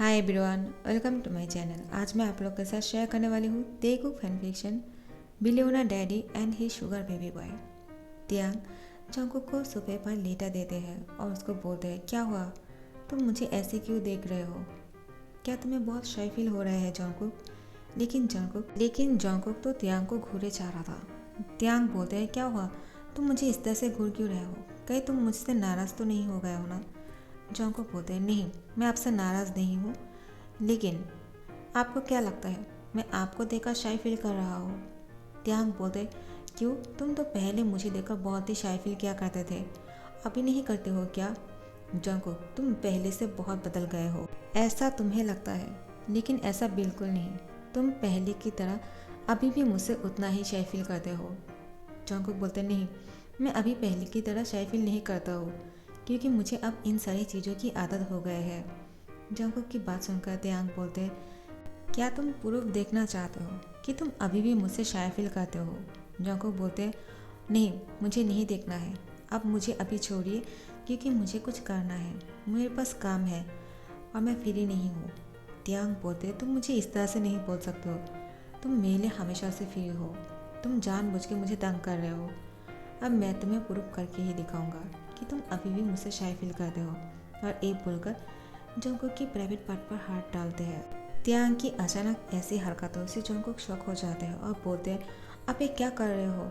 Hi everyone, welcome to my channel. आज मैं आप लोग के साथ शेयर करने वाली हूँ Telugu fan fiction billionaire daddy and he sugar baby boy. Taehyung Jungkook को सोफे पर लेटा देते हैं और उसको बोलते हैं, क्या हुआ, तुम मुझे ऐसे क्यों देख रहे हो? क्या तुम्हें बहुत शाय फील हो रहा है जंगकुक? लेकिन जंगकुक तो त्यांग को घूरे चाह रहा था। त्यांग बोलते हैं, क्या हुआ, तुम मुझे इस तरह से घूर क्यों रहे हो? कहीं तुम मुझसे नाराज़ तो नहीं हो गए हो ना? जंगकुक बोलते हैं, नहीं, मैं आपसे नाराज़ नहीं हूँ, लेकिन आपको क्या लगता है मैं आपको देखकर शाय फील कर रहा हूँ? त्यांग बोलते, क्यों, तुम तो पहले मुझे देखकर बहुत ही शाय फील किया करते थे, अभी नहीं करते हो क्या? जंगकुक, तुम पहले से बहुत बदल गए हो, ऐसा तुम्हें लगता है, लेकिन ऐसा बिल्कुल नहीं। तुम पहले की तरह अभी भी मुझसे उतना ही शाय फील करते हो। जंगकुक बोलते, नहीं, मैं अभी पहले की तरह शाय फील नहीं करता हूँ, क्योंकि मुझे अब इन सारी चीज़ों की आदत हो गई है। जंगकुक की बात सुनकर त्यांग बोलते, क्या तुम प्रूफ देखना चाहते हो कि तुम अभी भी मुझसे शाय फील करते हो? जंगकुक बोलते, नहीं, मुझे नहीं देखना है, अब मुझे अभी छोड़िए, क्योंकि मुझे कुछ करना है, मेरे पास काम है और मैं फ्री नहीं हूँ। त्यांग बोलते, तुम मुझे इस तरह से नहीं बोल सकते हो, तुम मेरे लिए हमेशा से फ्री हो, तुम जानबूझ के मुझे तंग कर रहे हो। अब मैं तुम्हें प्रूफ करके ही दिखाऊंगा कि तुम अभी भी मुझसे शाय फील करते हो। और एक बोलकर जंगकुक की प्राइवेट पार्ट पर हाथ डालते हैं। त्यांग की अचानक ऐसी हरकतों से जंगकुक शॉक हो जाते हैं और बोलते हैं, आप ये क्या कर रहे हो?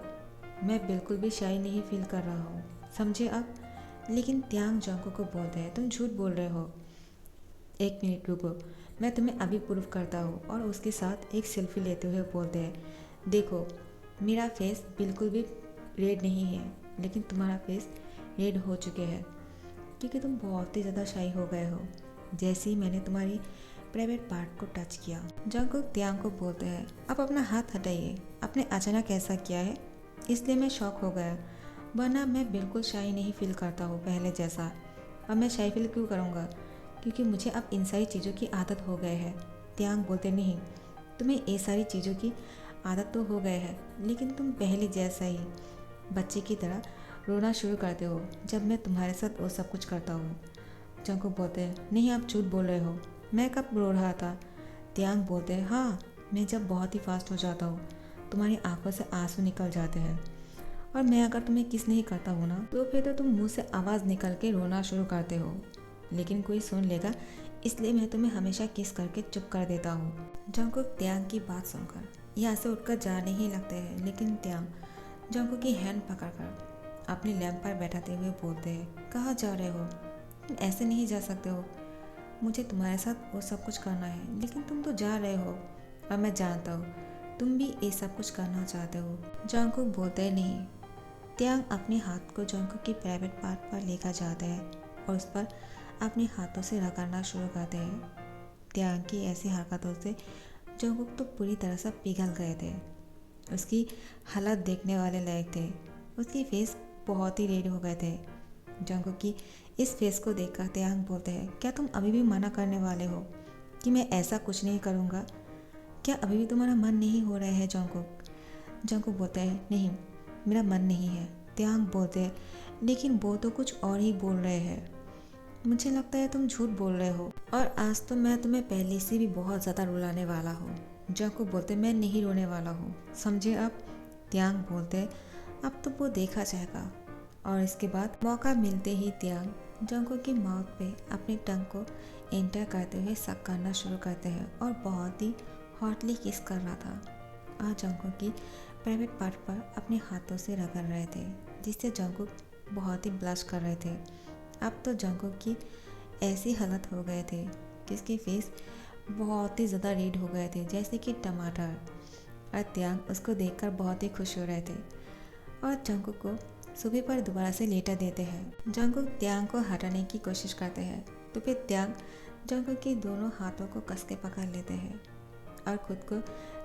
मैं बिल्कुल भी शाय नहीं फील कर रहा हूँ, समझे आप? लेकिन त्यांग जंगकुक को बोलते हैं, तुम झूठ बोल रहे हो, एक मिनट रुको, मैं तुम्हें अभी प्रूफ करता हूँ। और उसके साथ एक सेल्फी लेते हुए बोलते हैं, देखो, मेरा फेस बिल्कुल भी रेड नहीं है, लेकिन तुम्हारा फेस रेड हो चुके हैं, क्योंकि तुम बहुत ही ज़्यादा शाई हो गए हो जैसे ही मैंने तुम्हारी प्राइवेट पार्ट को टच किया। जंगकुक त्यांग को बोलते हैं, आप अपना हाथ हटाइए, आपने अचानक ऐसा किया है इसलिए मैं शॉक हो गया, वरना मैं बिल्कुल शाई नहीं फील करता हूँ पहले जैसा। अब मैं शाई फील क्यों करूँगा, क्योंकि मुझे अब इन सारी चीज़ों की आदत हो गई है। त्यांग बोलते, नहीं, तुम्हें ये सारी चीज़ों की आदत तो हो गए है, लेकिन तुम पहले जैसा ही बच्चे की तरह रोना शुरू करते हो जब मैं तुम्हारे साथ वो सब कुछ करता हूँ। जंगकुक बोलते हैं, नहीं, आप झूठ बोल रहे हो, मैं कब रो रहा था? त्यांग बोलते हैं, हाँ, मैं जब बहुत ही फास्ट हो जाता हूँ, तुम्हारी आंखों से आंसू निकल जाते हैं, और मैं अगर तुम्हें किस नहीं करता हूँ ना, तो फिर तो तुम मुंह से आवाज़ निकल के रोना शुरू करते हो, लेकिन कोई सुन लेगा, इसलिए मैं तुम्हें हमेशा किस करके चुप कर देता हूँ। जंगकुक त्यांग की बात सुनकर यहाँ से उठकर जाने ही लगते हैं, लेकिन त्यांग जंगकुक की हैंड पकड़कर अपने लैंप पर बैठाते हुए बोलते हैं, कहाँ जा रहे हो? तुम ऐसे नहीं जा सकते हो, मुझे तुम्हारे साथ वो सब कुछ करना है, लेकिन तुम तो जा रहे हो और मैं जानता हूँ तुम भी ये सब कुछ करना चाहते हो। जंगकुक बोलते हैं, नहीं। त्यांग अपने हाथ को जंगकुक की प्राइवेट पार्ट पर लेकर जाते हैं और उस पर अपने हाथों से रगड़ना शुरू करते हैं। त्यांग की ऐसी हरकतों से जंगकुक तो पूरी तरह से पिघल गए थे, उसकी हालत देखने वाले लायक थे, उसकी फेस बहुत ही रेड हो गए थे। जंगकुक की इस फेस को देखकर त्यांग बोलते हैं, क्या तुम अभी भी मना करने वाले हो कि मैं ऐसा कुछ नहीं करूँगा? क्या अभी भी तुम्हारा मन नहीं हो रहा है जंगकुक? जंगकुक बोलता है, नहीं, मेरा मन नहीं है। त्यांग बोलते हैं, लेकिन वो तो कुछ और ही बोल रहे हैं, मुझे लगता है तुम झूठ बोल रहे हो, और आज तो मैं तुम्हें पहले से भी बहुत ज़्यादा रुलाने वाला हूँ। जंगकुक बोलते, मैं नहीं रोने वाला हूँ, समझे आप? त्यांग बोलते, अब तो वो देखा जाएगा। और इसके बाद मौका मिलते ही त्यांग जंगकुक की माउथ पे अपनी टंग को एंटर करते हुए सक करना शुरू करते हैं और बहुत ही हॉटली किस कर रहा था। और जंगकुक की प्राइवेट पार्ट पर अपने हाथों से रगड़ रहे थे, जिससे जंगकुक बहुत ही ब्लश कर रहे थे। अब तो जंगकुक की ऐसी हालत हो गए थे कि उसके फेस बहुत ही ज़्यादा रेड हो गए थे, जैसे कि टमाटर। और त्यांग उसको देखकर बहुत ही खुश हो रहे थे और जंगकुक को सुबह पर दोबारा से लेटा देते हैं। जंगकुक त्यांग को हटाने की कोशिश करते हैं, तो फिर त्यांग जंगकुक के दोनों हाथों को कस के पकड़ लेते हैं और खुद को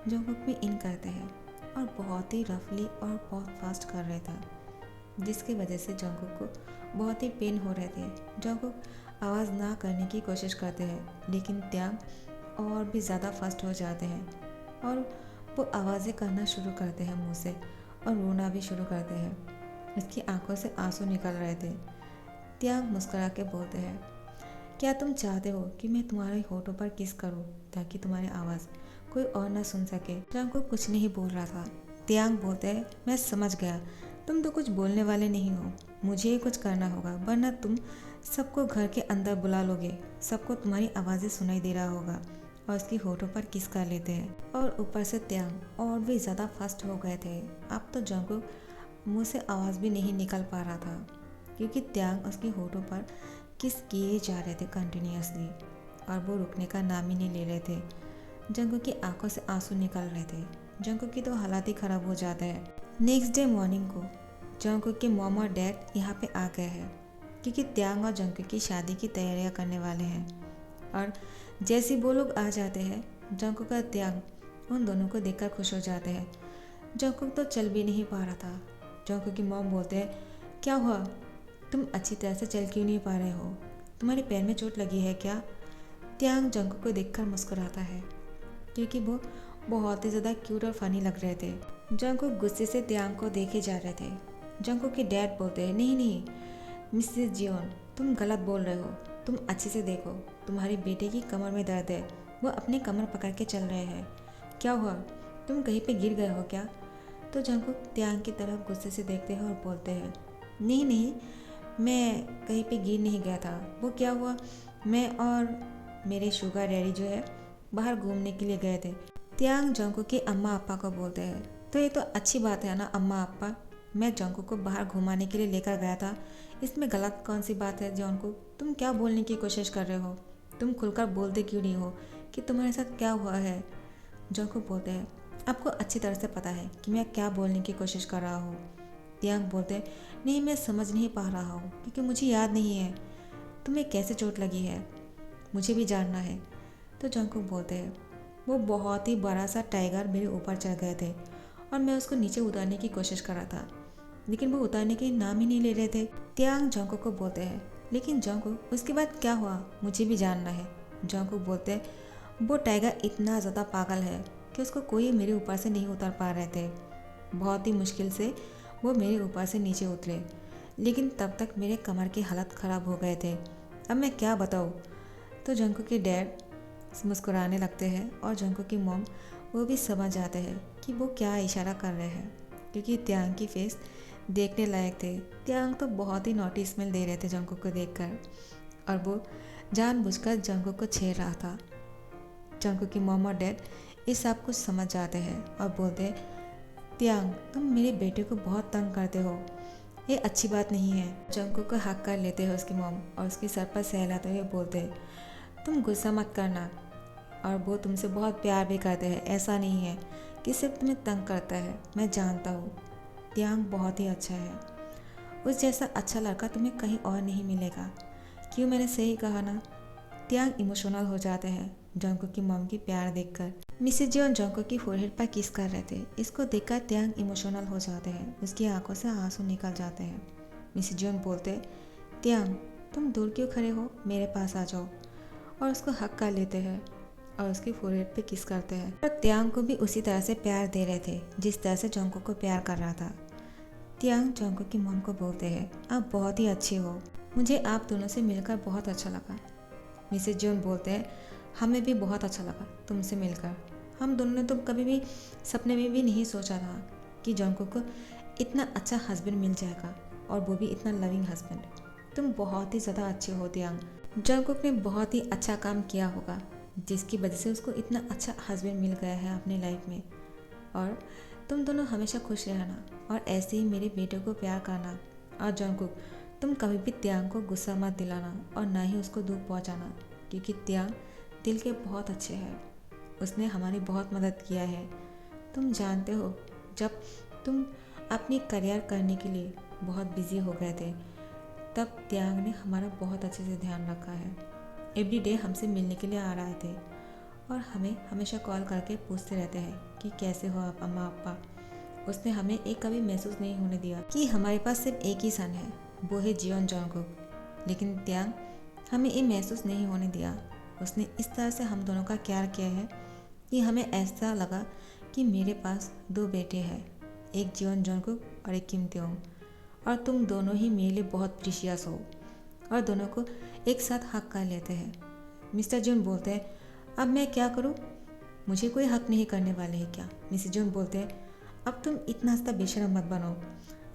जंगकुक में इन करते हैं और बहुत ही रफली और बहुत फास्ट कर रहे थे, जिसकी वजह से जंगकुक को बहुत ही पेन हो रहे थे। जंगकुक आवाज़ ना करने की कोशिश करते हैं, लेकिन त्यांग और भी ज़्यादा फास्ट हो जाते हैं और वो आवाज़ें करना शुरू करते हैं मुंह से और रोना भी शुरू करते हैं। उसकी आंखों से आंसू निकल रहे थे। त्यांग मुस्कुरा के बोलते हैं, क्या तुम चाहते हो कि मैं तुम्हारे होठों पर किस करूं ताकि तुम्हारी आवाज़ कोई और ना सुन सके? जंगकुक कुछ नहीं बोल रहा था। त्यांग बोलते हैं, मैं समझ गया, तुम तो कुछ बोलने वाले नहीं हो। मुझे ही कुछ करना होगा, वरना तुम सबको घर के अंदर बुला लोगे, सबको तुम्हारी आवाज़ें सुनाई दे रहा होगा। और उसकी होठों पर किस कर लेते हैं। और ऊपर से त्यांग और भी ज़्यादा फास्ट हो गए थे। अब तो जंगकुक मुंह से आवाज़ भी नहीं निकल पा रहा था, क्योंकि त्यांग उसकी होठों पर किस किए जा रहे थे कंटिन्यूअसली, और वो रुकने का नाम ही नहीं ले रहे थे। जंगकुक की आंखों से आंसू निकल रहे थे। जंगकुक की तो हालात ही ख़राब हो जाते हैं। नेक्स्ट डे मॉर्निंग को जंगकुक के मॉम और डैड यहाँ पे आ गए हैं, क्योंकि त्यांग और जंगकुक की शादी की तैयारियाँ करने वाले हैं। और जैसे ही वो लोग आ जाते हैं, जंगकुक और त्यांग उन दोनों को देखकर खुश हो जाते हैं। जंगकुक तो चल भी नहीं पा रहा था। जंगकुक की मॉम बोलते हैं, क्या हुआ, तुम अच्छी तरह से चल क्यों नहीं पा रहे हो? तुम्हारे पैर में चोट लगी है क्या? त्यांग जंगकुक को देखकर मुस्कुराता है, क्योंकि वो बहुत ही ज़्यादा क्यूट और फनी लग रहे थे। जंगकुक गुस्से से त्यांग को देखे जा रहे थे। जंगकुक के डैड बोलते हैं, नहीं नहीं मिसेस जियोन, तुम गलत बोल रहे हो, तुम अच्छे से देखो, तुम्हारी बेटे की कमर में दर्द है, वो अपनी कमर पकड़ के चल रहे हैं। क्या हुआ, तुम कहीं पे गिर गए हो क्या? तो जंगकुक त्यांग की तरफ गुस्से से देखते हैं और बोलते हैं, नहीं नहीं, मैं कहीं पे गिर नहीं गया था। वो क्या हुआ, मैं और मेरे शुगर डैडी जो है बाहर घूमने के लिए गए थे। त्यांग जंगकुक के अम्मा अप्पा को बोलते हैं, तो ये तो अच्छी बात है ना अम्मा अप्पा, मैं जंगकुक को बाहर घुमाने के लिए लेकर गया था, इसमें गलत कौन सी बात है? जंगकुक, तुम क्या बोलने की कोशिश कर रहे हो? तुम खुलकर बोलते क्यों नहीं हो कि तुम्हारे साथ क्या हुआ है? जंगकुक बोलते हैं, आपको अच्छी तरह से पता है कि मैं क्या बोलने की कोशिश कर रहा हूँ। त्यांग बोलते हैं, नहीं मैं समझ नहीं पा रहा हूँ, क्योंकि मुझे याद नहीं है तुम्हें कैसे चोट लगी है, मुझे भी जानना है। तो जंगकुक बोलते हैं, वो बहुत ही बड़ा सा टाइगर मेरे ऊपर चढ़ गए थे और मैं उसको नीचे उतारने की कोशिश कर रहा था, लेकिन वो उतारने के नाम ही नहीं ले रहे थे। त्यांग जंगकुक को बोलते हैं, लेकिन जंगकुक उसके बाद क्या हुआ मुझे भी जानना है। जंगकुक बोलते हैं, वो टाइगर इतना ज़्यादा पागल है कि उसको कोई मेरे ऊपर से नहीं उतार पा रहे थे। बहुत ही मुश्किल से वो मेरे ऊपर से नीचे उतरे, लेकिन तब तक मेरे कमर की हालत ख़राब हो गए थे। अब मैं क्या बताऊँ? तो जंगकुक के डैड मुस्कुराने लगते हैं और जंगकुक की मॉम वो भी समझ जाते हैं कि वो क्या इशारा कर रहे हैं, क्योंकि त्यांग की फेस देखने लायक थे। त्यांग तो बहुत ही नॉटी स्मेल दे रहे थे जंगकुक को देखकर, और वो जानबूझकर जंगकुक को छेड़ रहा था। जंगकुक की मॉम और डैड ये सब कुछ समझ जाते हैं और बोलते हैं, त्यांग तुम मेरे बेटे को बहुत तंग करते हो, ये अच्छी बात नहीं है। जंगकुक को हक कर लेते हैं उसकी मॉम और उसके सर पर सहलाते हुए बोलते हैं, तुम गुस्सा मत करना, और वो तुमसे बहुत प्यार भी करते हैं, ऐसा नहीं है कि सिर्फ तुम्हें तंग करता है, मैं जानता हूँ। त्यांग बहुत ही अच्छा है, उस जैसा अच्छा लड़का तुम्हें कहीं और नहीं मिलेगा। क्यों, मैंने सही कहा ना? त्यांग इमोशनल हो जाते हैं जंगकुक की मॉम की प्यार देखकर। मिसेस जियोन जंगकुक की फोरहेड पर किस कर रहे थे, इसको देखकर त्यांग इमोशनल हो जाते हैं, उसकी आंखों से आंसू निकल जाते हैं। मिसेस जियोन बोलते, त्यांग तुम दूर क्यों खड़े हो, मेरे पास आ जाओ, और उसको हक कर लेते हैं और उसकी फोरहेड पे किस करते हैं। और त्यांग को भी उसी तरह से प्यार दे रहे थे जिस तरह से जंगकुक को प्यार कर रहा था। त्यांग जंगकुक की मॉम को बोलते हैं, आप बहुत ही अच्छी हो, मुझे आप दोनों से मिलकर बहुत अच्छा लगा। मिसेस जियोन बोलते हैं, हमें भी बहुत अच्छा लगा तुमसे मिलकर, हम दोनों ने तो कभी भी सपने में भी नहीं सोचा था कि जंगकुक को इतना अच्छा हस्बैंड मिल जाएगा, और वो भी इतना लविंग हस्बैंड। तुम बहुत ही ज़्यादा अच्छे हो त्यांग। जंगकुक ने बहुत ही अच्छा काम किया होगा जिसकी वजह से उसको इतना अच्छा हस्बैंड मिल गया है अपनी लाइफ में, और तुम दोनों हमेशा खुश रहना और ऐसे ही मेरे बेटे को प्यार करना। और जंगकुक तुम कभी भी त्यांग को गुस्सा मत दिलाना और ना ही उसको दुख पहुंचाना, क्योंकि त्यांग दिल के बहुत अच्छे हैं, उसने हमारी बहुत मदद किया है। तुम जानते हो, जब तुम अपनी करियर करने के लिए बहुत बिजी हो गए थे, तब त्यांग ने हमारा बहुत अच्छे से ध्यान रखा है। एवरी डे हमसे मिलने के लिए आ रहे थे और हमें हमेशा कॉल करके पूछते रहते हैं कि कैसे हो आप अम्मा अप्पा। उसने हमें एक कभी महसूस नहीं होने दिया कि हमारे पास सिर्फ एक ही सन है, वो है जियोन जंगकुक। लेकिन त्यांग हमें ये महसूस नहीं होने दिया। उसने इस तरह से हम दोनों का केयर किया है कि हमें ऐसा लगा कि मेरे पास दो बेटे हैं, एक जियोन जंगकुक और एक किम त्योंग, और तुम दोनों ही मेरे लिए बहुत प्रीशियस हो। और दोनों को एक साथ हक कर लेते हैं। मिस्टर जून बोलते हैं, अब मैं क्या करूं? मुझे कोई हक नहीं करने वाले हैं क्या? मिसेस जून बोलते हैं, अब तुम इतना सा बेशरम मत बनो,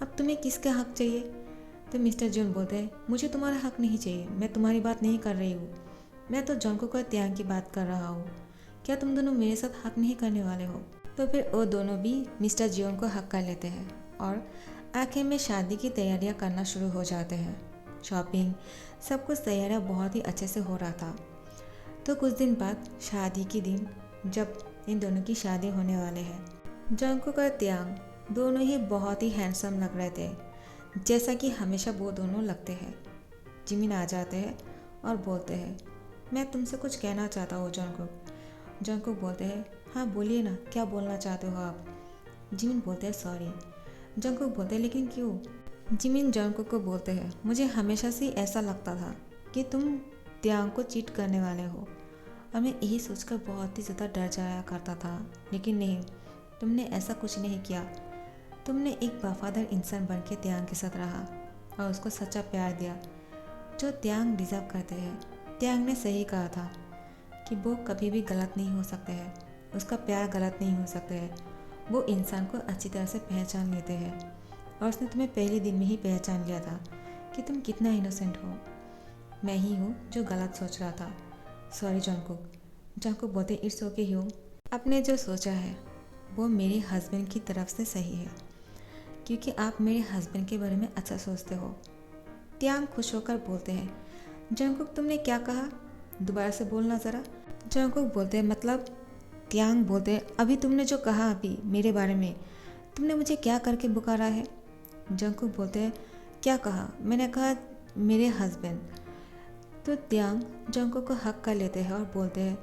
अब तुम्हें किसका हक चाहिए? तो मिस्टर जून बोलते हैं, मुझे तुम्हारा हक नहीं चाहिए, मैं तुम्हारी बात नहीं कर रही हूँ, मैं तो जंकुक और त्यांग की बात कर रहा हूँ। क्या तुम दोनों मेरे साथ हक नहीं करने वाले हो? तो फिर वो दोनों भी मिस्टर जियोंग को हक कर लेते हैं और आखिर में शादी की तैयारियां करना शुरू हो जाते हैं। शॉपिंग, सब कुछ तैयारियां बहुत ही अच्छे से हो रहा था। तो कुछ दिन बाद शादी के दिन, जब इन दोनों की शादी होने वाले हैं, जंकुक और त्यांग दोनों ही बहुत ही हैंडसम लग रहे थे, जैसा कि हमेशा वो दोनों लगते हैं। जिमिन आ जाते हैं और बोलते हैं, मैं तुमसे कुछ कहना चाहता हूँ जंकुक। जंकुक बोलते हैं, हाँ बोलिए ना, क्या बोलना चाहते हो आप? जिमिन बोलते हैं, सॉरी। जंकुक बोलते हैं, लेकिन क्यों? जिमिन जंकुक को बोलते हैं, मुझे हमेशा से ऐसा लगता था कि तुम त्यांग को चीट करने वाले हो और मैं यही सोचकर बहुत ही ज़्यादा डर जाया करता था, लेकिन नहीं, तुमने ऐसा कुछ नहीं किया। तुमने एक वफादार इंसान बन के त्यांग के साथ रहा और उसको सच्चा प्यार दिया जो त्यांग डिज़र्व करते हैं। त्यांग ने सही कहा था कि वो कभी भी गलत नहीं हो सकते हैं, उसका प्यार गलत नहीं हो सकते हैं, वो इंसान को अच्छी तरह से पहचान लेते हैं और उसने तुम्हें पहले दिन में ही पहचान लिया था कि तुम कितना इनोसेंट हो। मैं ही हूँ जो गलत सोच रहा था, सॉरी जंकुक। जंकुक बोलते, इट्स ओके ह्यू, आपने जो सोचा है वो मेरे हस्बैंड की तरफ से सही है, क्योंकि आप मेरे हस्बैंड के बारे में अच्छा सोचते हो। त्यांग खुश होकर बोलते हैं, जंकुक तुमने क्या कहा, दोबारा से बोलना ज़रा। जंकुक बोलते हैं, मतलब? त्यांग बोलते हैं, अभी तुमने जो कहा अभी मेरे बारे में, तुमने मुझे क्या करके पुकारा है? जंकुक बोलते हैं, क्या कहा? मैंने कहा मेरे हस्बैंड। तो त्यांग जंकुक को हक कर लेते हैं और बोलते हैं,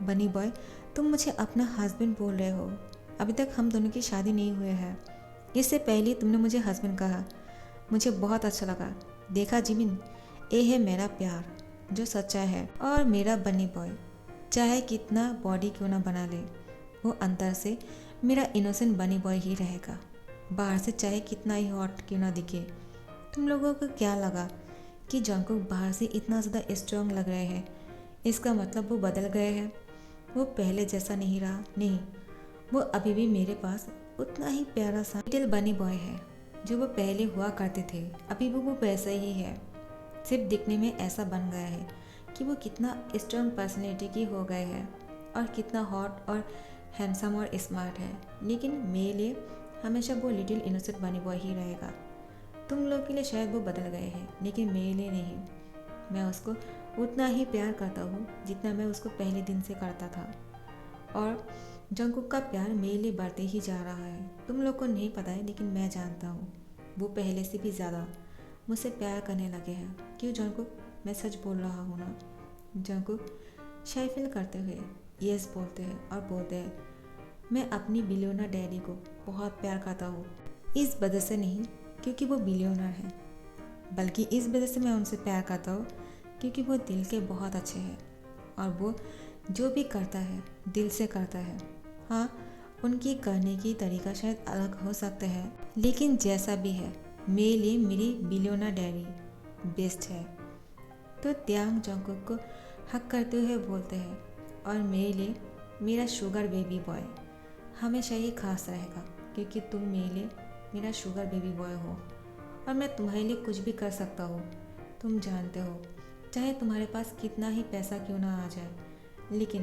बनी बॉय, तुम मुझे अपना हस्बैंड बोल रहे हो, अभी तक हम दोनों की शादी नहीं हुई है। इससे पहले तुमने मुझे हस्बैंड कहा, मुझे बहुत अच्छा लगा। देखा जिमिन, ये है मेरा प्यार जो सच्चा है, और मेरा बनी बॉय चाहे कितना बॉडी क्यों ना बना ले, वो अंदर से मेरा इनोसेंट बनी बॉय ही रहेगा, बाहर से चाहे कितना ही हॉट क्यों ना दिखे। तुम लोगों को क्या लगा कि जंकुक बाहर से इतना ज़्यादा स्ट्रांग लग रहे हैं, इसका मतलब वो बदल गए हैं? वो पहले जैसा नहीं रहा, नहीं, वो अभी भी मेरे पास उतना ही प्यारा सा लिटिल बनी बॉय है जो वो पहले हुआ करते थे, अभी वो वैसा ही है, सिर्फ दिखने में ऐसा बन गया है कि वो कितना स्ट्रांग पर्सनैलिटी की हो गए हैं और कितना हॉट और हैंडसम और स्मार्ट है, लेकिन मेरे लिए हमेशा वो लिटिल इनोसेंट बनी बॉय ही रहेगा। तुम लोग के लिए शायद वो बदल गए हैं, लेकिन मेरे लिए नहीं। मैं उसको उतना ही प्यार करता हूँ जितना मैं उसको पहले दिन से करता था, और जंकुक का प्यार मेरे लिए बढ़ते ही जा रहा है। तुम लोग को नहीं पता है, लेकिन मैं जानता हूँ वो पहले से भी ज़्यादा मुझसे प्यार करने लगे हैं। क्यों जंकुक, मैं सच बोल रहा हूँ ना? जंकुक शाय फील करते हुए यस बोलते हैं और बोलते हैं, मैं अपनी बिलियनर डैडी को बहुत प्यार करता हूँ, इस वजह से नहीं क्योंकि वो बिलियनर हैं, बल्कि इस वजह से मैं उनसे प्यार करता हूँ क्योंकि वो दिल के बहुत अच्छे हैं और वो जो भी करता है दिल से करता है। हाँ, उनकी करने की तरीका शायद अलग हो सकता है, लेकिन जैसा भी है मेरे लिए मेरी बिलियनर डैडी बेस्ट है। तो त्यांग जंकुक को हक करते हुए बोलते हैं, और मेरे लिए मेरा शुगर बेबी बॉय हमेशा ही खास रहेगा, क्योंकि तुम मेरे लिए मेरा शुगर बेबी बॉय हो और मैं तुम्हारे लिए कुछ भी कर सकता हूँ। तुम जानते हो, चाहे तुम्हारे पास कितना ही पैसा क्यों ना आ जाए, लेकिन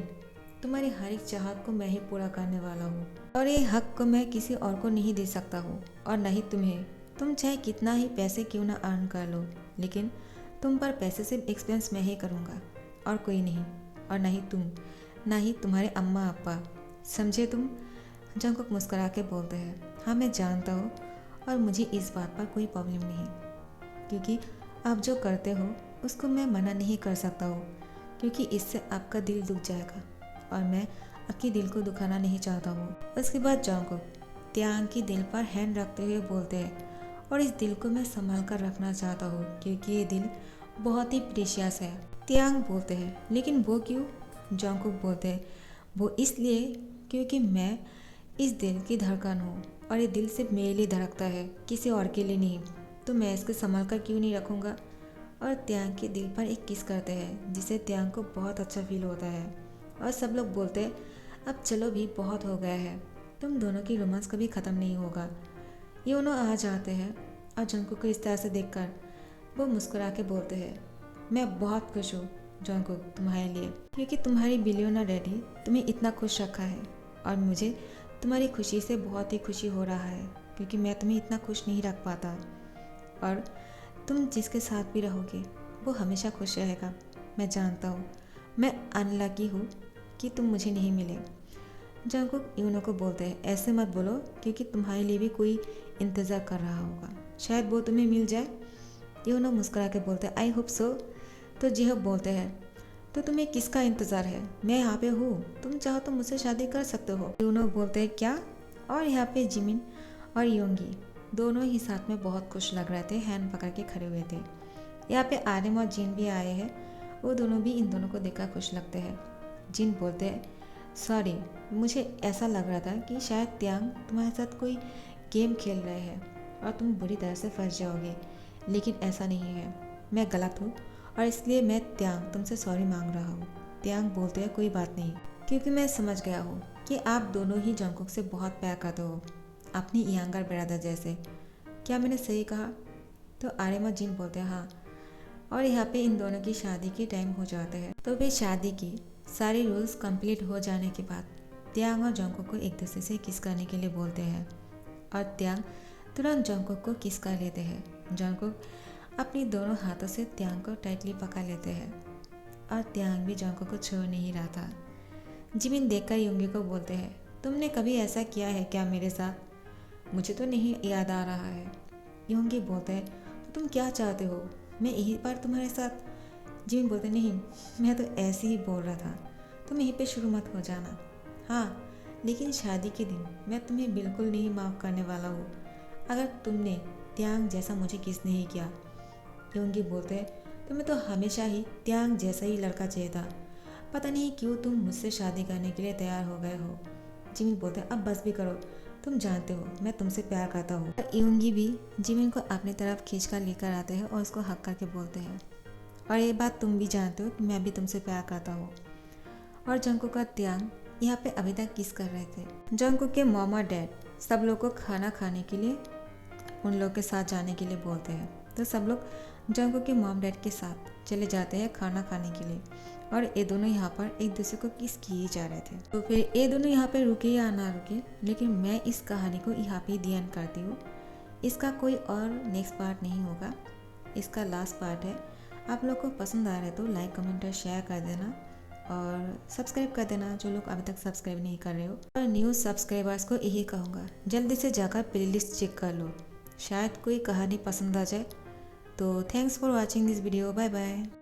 तुम्हारी हर एक चाहत को मैं ही पूरा करने वाला हूँ, और ये हक को मैं किसी और को नहीं दे सकता हूँ, और न ही तुम्हें। तुम चाहे कितना ही पैसे क्यों ना अर्न कर लो, लेकिन तुम पर पैसे से एक्सपेंस मैं ही करूँगा और कोई नहीं, और न ही तुम, ना ही तुम्हारे अम्मा अप्पा, समझे तुम? जंकुक मुस्कुरा के बोलते हैं, हाँ मैं जानता हूँ और मुझे इस बात पर कोई प्रॉब्लम नहीं, क्योंकि आप जो करते हो उसको मैं मना नहीं कर सकता हूँ, क्योंकि इससे आपका दिल दुख जाएगा और मैं आपके दिल को दुखाना नहीं चाहता हूँ। उसके बाद जंकुक त्यांग की दिल पर हैंड रखते हुए बोलते हैं, और इस दिल को मैं संभाल कर रखना चाहता हूँ क्योंकि ये दिल बहुत ही प्रीशियस है। त्यांग बोलते हैं, लेकिन वो क्यों? जंकुक बोलते हैं, वो इसलिए क्योंकि मैं इस दिल की धड़कन हूँ और ये दिल सिर्फ मेरे लिए धड़कता है, किसी और के लिए नहीं, तो मैं इसको संभाल कर क्यों नहीं रखूँगा? और त्यांग के दिल पर एक किस करते हैं, जिससे त्यांग को बहुत अच्छा फील होता है। और सब लोग बोलते हैं अब चलो भी, बहुत हो गया है, तुम दोनों की रोमांस कभी ख़त्म नहीं होगा। ये दोनों आ जाते हैं और जंगकुक को इस तरह से देखकर वो मुस्कुरा के बोलते हैं मैं बहुत खुश हूँ जंगकुक तुम्हारे लिए, क्योंकि तुम्हारी बिलियनर डैडी तुम्हें इतना खुश रखा है। और मुझे तुम्हारी खुशी से बहुत ही खुशी हो रहा है, क्योंकि मैं तुम्हें इतना खुश नहीं रख पाता। और तुम जिसके साथ भी रहोगे वो हमेशा खुश रहेगा। मैं जानता हूँ, मैं अनलकी हूँ कि तुम मुझे नहीं मिले। जंगकुक यूनो को बोलते हैं ऐसे मत बोलो, क्योंकि तुम्हारे लिए भी कोई इंतज़ार कर रहा होगा, शायद वो तुम्हें मिल जाए। यूनो मुस्कुरा के बोलते हैं आई होप सो। तो जिहोक बोलते हैं तो तुम्हें किसका इंतज़ार है, मैं यहाँ पे हूँ, तुम चाहो तो मुझसे शादी कर सकते हो। यूनो बोलते हैं क्या। और यहाँ पे जिमिन और योंगी दोनों ही साथ में बहुत खुश लग रहे थे, हैंड पकड़ के खड़े हुए थे। यहाँ पे आर्यम और जिन भी आए हैं, वो दोनों भी इन दोनों को देखकर खुश लगते हैं। जिन बोलते हैं सॉरी, मुझे ऐसा लग रहा था कि शायद त्यांग तुम्हारे साथ कोई गेम खेल रहे हैं और तुम बुरी तरह से फंस जाओगे, लेकिन ऐसा नहीं है, मैं गलत हूँ और इसलिए मैं त्यांग तुमसे सॉरी मांग रहा हूँ। त्यांग बोलते हैं कोई बात नहीं, क्योंकि मैं समझ गया हूँ कि आप दोनों ही जंगकुक से बहुत प्यार करते हो, अपनी यंगर ब्रदर जैसे। क्या मैंने सही कहा। तो आर्यम और जिन बोलते हैं हाँ। और यहाँ पे इन दोनों की शादी के टाइम हो जाते हैं। तो वे शादी की सारी रूल्स कंप्लीट हो जाने के बाद त्यांग और जंगकुक को एक दूसरे से किस करने के लिए बोलते हैं और त्यांग तुरंत जंगकुक को किस कर लेते हैं। जंगकुक अपनी दोनों हाथों से त्यांग को टाइटली पकड़ लेते हैं और त्यांग भी जंगकुक को छोड़ नहीं रहा था। जिमिन देखकर योंगी को बोलते हैं तुमने कभी ऐसा किया है क्या मेरे साथ, मुझे तो नहीं याद आ रहा है। योंगी बोलते हैं तो तुम क्या चाहते हो, मैं यही बार तुम्हारे साथ। जिमिन बोलते नहीं, मैं तो ऐसे ही बोल रहा था, तुम यहीं पे शुरू मत हो जाना। हाँ, लेकिन शादी के दिन मैं तुम्हें बिल्कुल नहीं माफ़ करने वाला हूँ अगर तुमने त्यांग जैसा मुझे किस नहीं किया। योंगी बोलते हैं तुम्हें तो हमेशा ही त्यांग जैसा ही लड़का चाहिए था, पता नहीं क्यों तुम मुझसे शादी करने के लिए तैयार हो गए हो। जिमिन बोलते हैं अब बस भी करो, तुम जानते हो मैं तुमसे प्यार करता हूँ। योंगी भी जिमिन को अपनी तरफ खींच कर लेकर आते हैं और उसको हक करके बोलते हैं और ये बात तुम भी जानते हो कि मैं भी तुमसे प्यार करता हूँ। और जंगकुक और त्यांग यहाँ पे अभी तक किस कर रहे थे। जंगकुक के मॉम और डैड सब लोग को खाना खाने के लिए उन लोग के साथ जाने के लिए बोलते हैं, तो सब लोग जंगकुक के मॉम डैड के साथ चले जाते हैं खाना खाने के लिए। और ये दोनों यहाँ पर एक दूसरे को किस किए जा रहे थे। तो फिर ये दोनों यहाँ पे रुके या ना रुके, लेकिन मैं इस कहानी को यहाँ पे दी एंड करती हूँ। इसका कोई और नेक्स्ट पार्ट नहीं होगा, इसका लास्ट पार्ट है। आप लोग को पसंद आ रहा है तो लाइक कमेंट और शेयर कर देना और सब्सक्राइब कर देना जो लोग अभी तक सब्सक्राइब नहीं कर रहे हो। और न्यू सब्सक्राइबर्स को यही कहूँगा जल्दी से जाकर प्लेलिस्ट चेक कर लो, शायद कोई कहानी पसंद आ जाए। तो thanks for watching this video, bye bye.